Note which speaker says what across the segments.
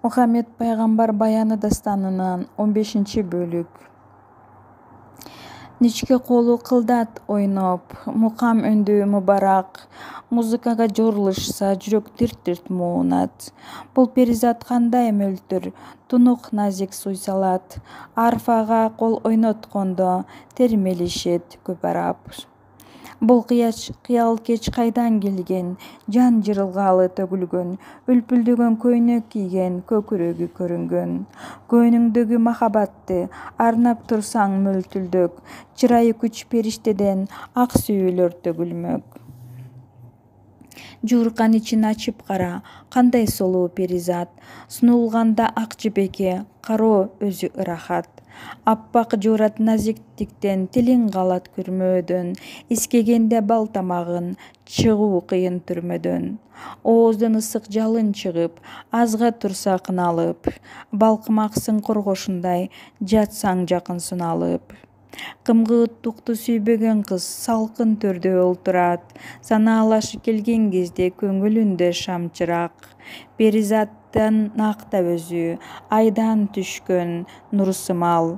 Speaker 1: Muhammed Пайгамбар баяны дастанынан 15-бөлүк. Ничке колу кылдат ойноп, мукам өндүү мубарак, музыкага жорулушса жүрөк тирт-тирт муунат. Бул перизат кандай мөлтүр, тунук назик суйсалат, арфага кол ойноткондо термелишет көп арап. Бул кыял кеч кайдан келген, жан жырылгалы төгүлгөн, үлпүлдөгөн көйнөк кийген, көкүрөгү көрүнгөн. Көйнүңдөгү махабатты арнап турсаң мөлтүлдөк, чырайы күч периштеден ак сүйүүлөр төгүлмөк. Жууркан ичин ачып кара, кандай солуу перизат, сунулганда ак жебеге, кароо өзү ырахат. Аппак жуурат назиктиктен, тилиң калат күрмөөдөн, искегенде бал тамагын, чыгуу кыйын түрмөдөн. Ооздон ысык жалын чыгып, азга турса кыналып, балкымаксың коргошундай, жатсаң жакын суналып. Кымгыттыкты сүйбөгөн кыз салкын төрдө олтурат, санаалашып келген кезде көңүлүндө шамчырак. Перизаттан акта өзү, айдан түшкөн нурсымал.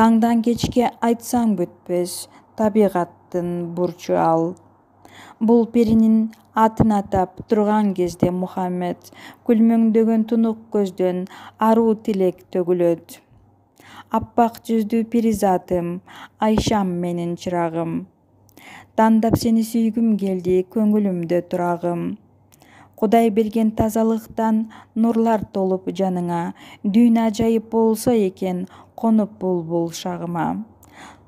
Speaker 1: Таңдан кечке айтсаң бүтпөс, табигаттын бурчу ал. Бул перинин атын атап турган кезде Мухаммед күлмөңдөгөн тунук көздөн аруу тилек төгүлөт. Аппак жүздүү перизатым, Айшам менин чырагым. Тандап сени сүйгүм келди, көңүлүмдө турагым. Кудай берген тазалыктан нурлар толуп жаныңа, дүйнө ажайып болсо экен, конуп булбул шагыма.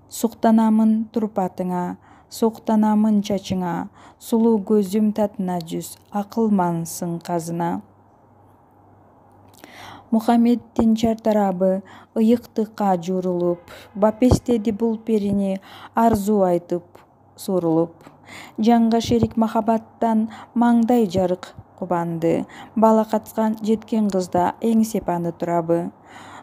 Speaker 1: Суктанамын турпатыңа, суктанамын чачыңа, сулуу көзүм татына жүз, акылмансың казына. Мухаммеддин чартарабы ыйыктыкка жуурулуп, бапестеди бул перини арзуу айтып сурулуп. Жанга шерик махабаттан маңдай жарык кубанды, балакатка жеткен кызда эң сепаны турабы.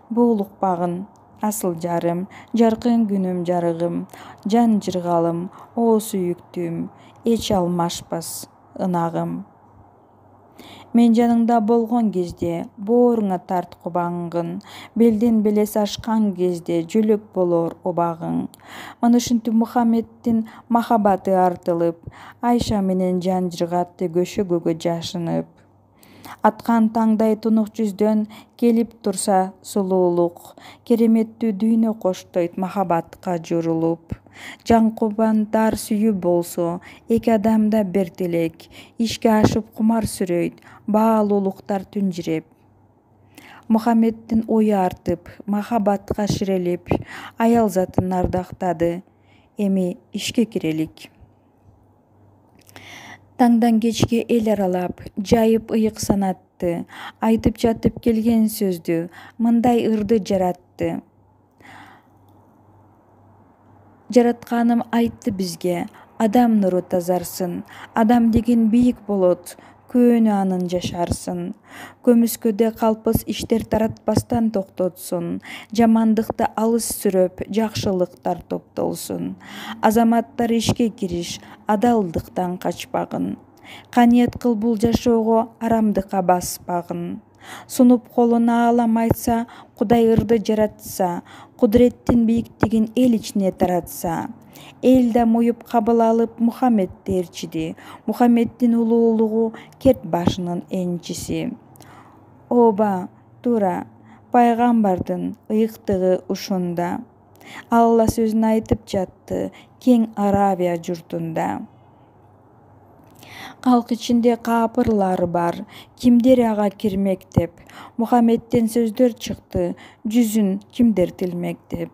Speaker 1: Бул укпагын асыл жарым, жаркын күнүм жарыгым, жан жыргалым, о сүйүктүүм, эч алмашпас ынагым. Мен жаныңда болгон кезде бооруңа тарт кубаңгын, белден белес ашкан кезде жөлөк болор убагың. Мына ушинтип Мухаммеддин махабаты артылып, Айша менен жан жыргатты көшөгөгө жашынып. Аткан таңдай тунук жүздөн келип турса сулуулук, кереметтүү дүйнө коштойт махабатка журулуп. Жан кубантар сүйүү болсо, эки адамда бир тилек, ишке ашып кумар сүрөйт, баалуулуктар түнжиреп. Мухаммеддин ою артып, махабатка ширелип, аял затын ардактады. Эми ишке кирелик. Таңдан кечке эл аралап, жайып ыйык санатты, айтып жатып келген сөздү, мындай ырды жаратты. Жаратканым айтты бизге, адам нуру тазарсын, адам деген бийик болот, көөнү анын жашарсын. Көмүскөдө калпыс иштер таратпастан токтотсун, жамандыкты алыс сүрөп, жакшылыктар топтолсун. Азаматтар ишке кириш, адалдыктан качпагын. Каниет кыл бул жашоого, арамдыкка баспагын. Сунуп колун аалам айтса, Кудай ырды жаратса, кудуреттин бийиктигин эл ичине таратса. Эл да моюп кабыл алып Мухаммедди ээрчиди. Мухаммеддин улуулугу керт башынын энчиси. Ооба, туура, Пайгамбардын ыйыктыгы ушунда. Алла сөзүн айтып жатты кең Аравия журтунда. Калк ичинде каапырлар бар, кимдер ага кирмек деп. Мухаммедден сөздөр чыкты, жүзүн кимдер тилмек деп.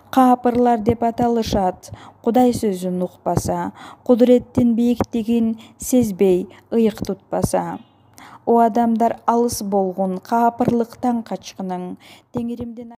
Speaker 1: Каапырлар деп аталышат, Кудай сөзүн укпаса, кудуреттин бийиктигин сезбей, ыйык тутпаса. О адамдар алыс болгон, каапырлыктан качкының, Теңиримден